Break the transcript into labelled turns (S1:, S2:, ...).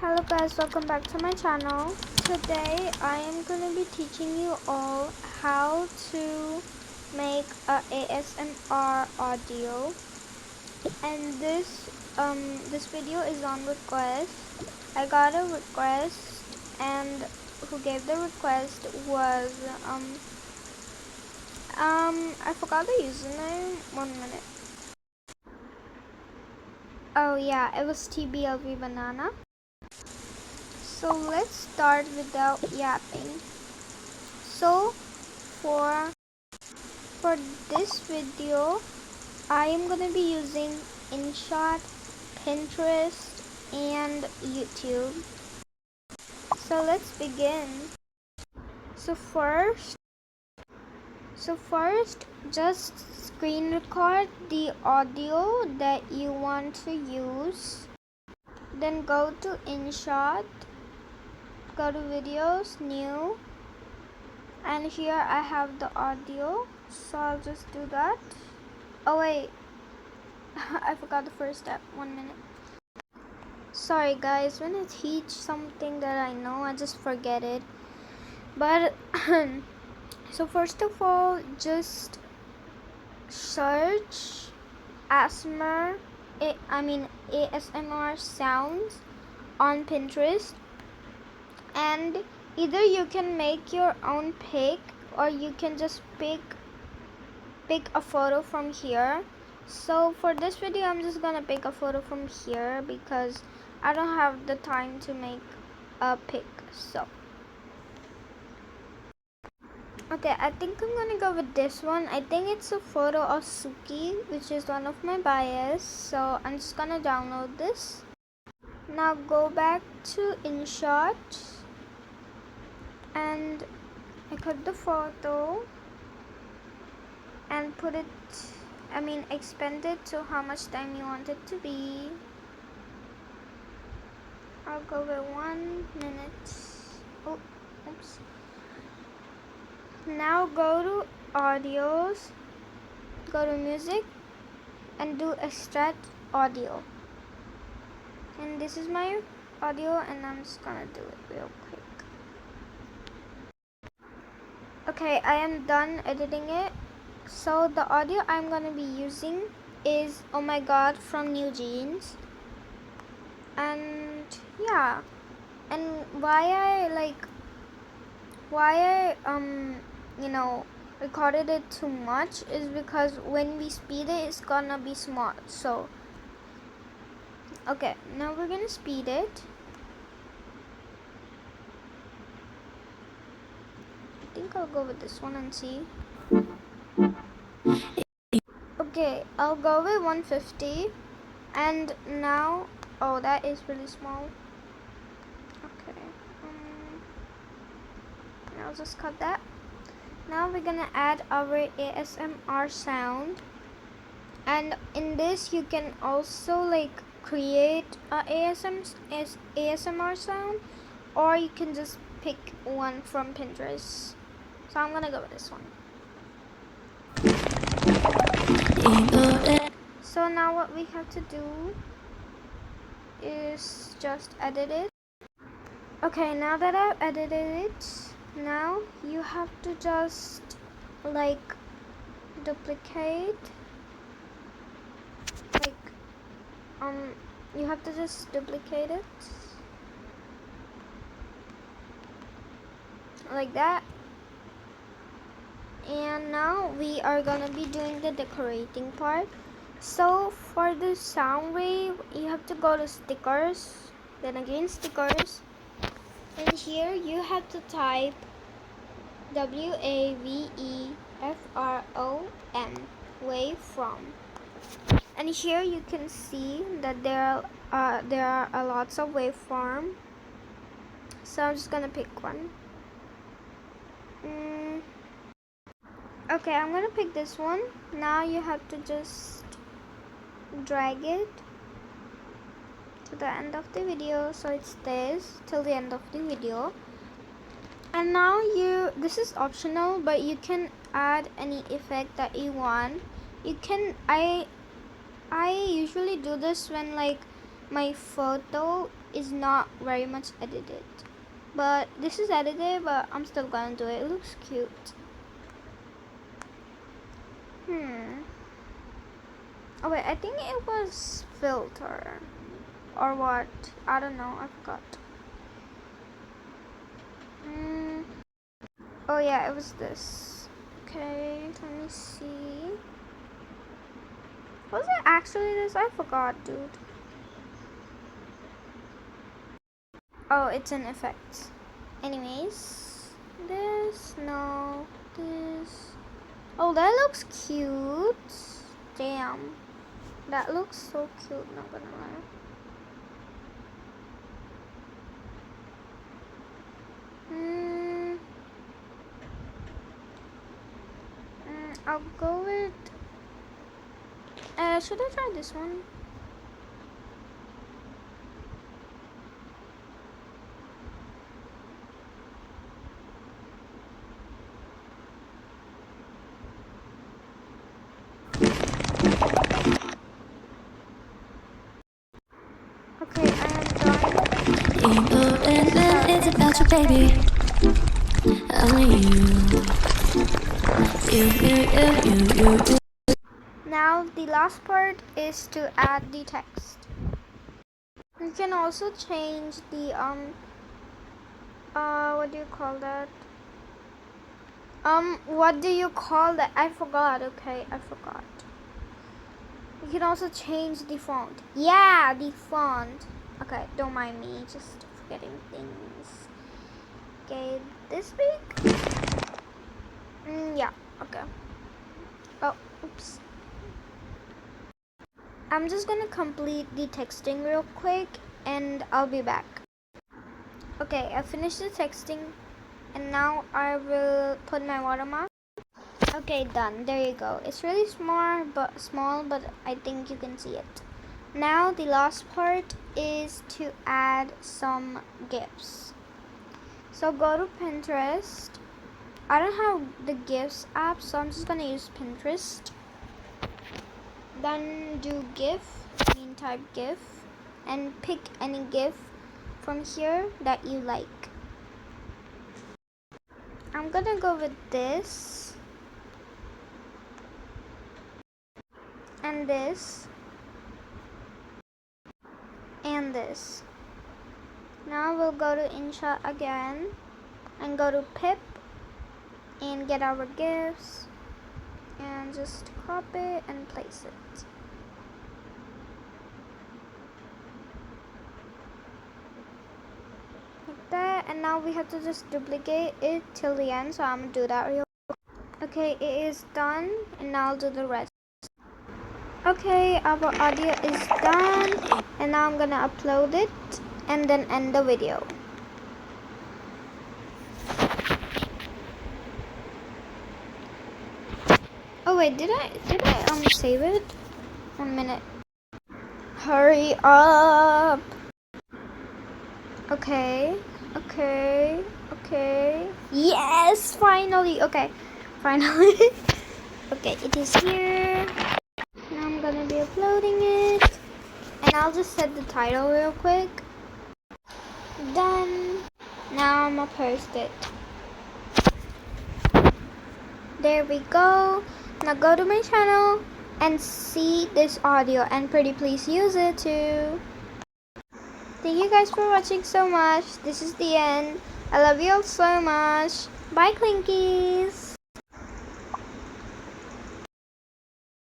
S1: Hello guys, welcome back to my channel. Today I am going to be teaching you all how to make a ASMR audio, and this video is on request. I got a request, and who gave the request was I forgot the username. 1 minute. Oh yeah, it was TBLV Banana. So let's start without yapping. So for this video, I am going to be using InShot, Pinterest, and YouTube. So let's begin. So first, just screen record the audio that you want to use. Then go to InShot. Go to videos, new, and here I have the audio, so I'll just do that. Oh wait, I forgot the first step. 1 minute. Sorry guys, when I teach something that I know, I just forget it. But so first of all, just search ASMR sounds on Pinterest, and either you can make your own pic or you can just pick a photo from here. So for this video I'm just gonna pick a photo from here because I don't have the time to make a pic. So okay, I think I'm gonna go with this one. I think it's a photo of Suki, which is one of my bias, so I'm just gonna download this. Now go back to InShot and I cut the photo and expand it to how much time you want it to be. I'll go with 1 minute. Oh, oops. Now go to audios, go to music, and do extract audio. And this is my audio, and I'm just gonna do it real quick. Okay, I am done editing it. So the audio I'm gonna be using is "Oh My God" from New Jeans. And yeah, and why I recorded it too much is because when we speed it, it's gonna be small. So okay, now we're gonna speed it. I think I'll go with this one and see. Okay, I'll go with 150. And now, oh, that is really small. Okay, I'll just cut that. Now we're gonna add our ASMR sound, and in this you can also create a ASMR sound, or you can just pick one from Pinterest. So I'm gonna go with this one. So now what we have to do is just edit it. Okay, now that I've edited it, now you have to just duplicate, you have to just duplicate it like that. And now we are gonna be doing the decorating part. So for the sound wave, you have to go to stickers, then again stickers, and here you have to type WAVEFROM, waveform. And here you can see that there are lots of waveform. So I'm just gonna pick one. Okay, I'm gonna pick this one. Now you have to just drag it to the end of the video, so it stays till the end of the video. And now this is optional, but you can add any effect that you want. You can I usually do this when my photo is not very much edited. But this is edited, but I'm still gonna do it. It looks cute. Oh wait, I think it was filter. Or what? I don't know, I forgot. Oh yeah, it was this. Okay, let me see. Was it actually this? I forgot, dude. Oh, it's an effect. Anyways, this, no, this. Oh, that looks cute. Damn. That looks so cute, not gonna lie. I'll go with... should I try this one? Okay, I am done.
S2: And it's about you, baby. Only you.
S1: Now the last part is to add the text. You can also change the what do you call that? What do you call that? I forgot. Okay, I forgot. You can also change the font. Yeah, the font. Okay, don't mind me, just forgetting things. Okay, this big? Yeah, okay. Oh, oops. I'm just gonna complete the texting real quick and I'll be back. Okay, I finished the texting and now I will put my watermark. Okay, done. There you go. It's really small, but I think you can see it. Now the last part is to add some GIFs. So go to Pinterest. I don't have the GIFs app, so I'm just gonna use Pinterest. Then do GIF, type GIF, and pick any GIF from here that you like. I'm gonna go with this, and this, and this. Now we'll go to InShot again, and go to Pip, and get our GIFs, and just copy and place it. Like that, and now we have to just duplicate it till the end, so I'm gonna do that real quick. Okay, it is done, and now I'll do the rest. Okay, our audio is done, and now I'm gonna upload it, and then end the video. Oh wait, did I save it? 1 minute. Hurry up. Okay. Yes, finally. Okay, finally. Okay, it is here. Now I'm gonna be uploading it, and I'll just set the title real quick. Done. Now I'm gonna post it. There we go. Now go to my channel and see this audio, and pretty please use it too. Thank you guys for watching so much. This is the end. I love you all so much. Bye, Clinkies.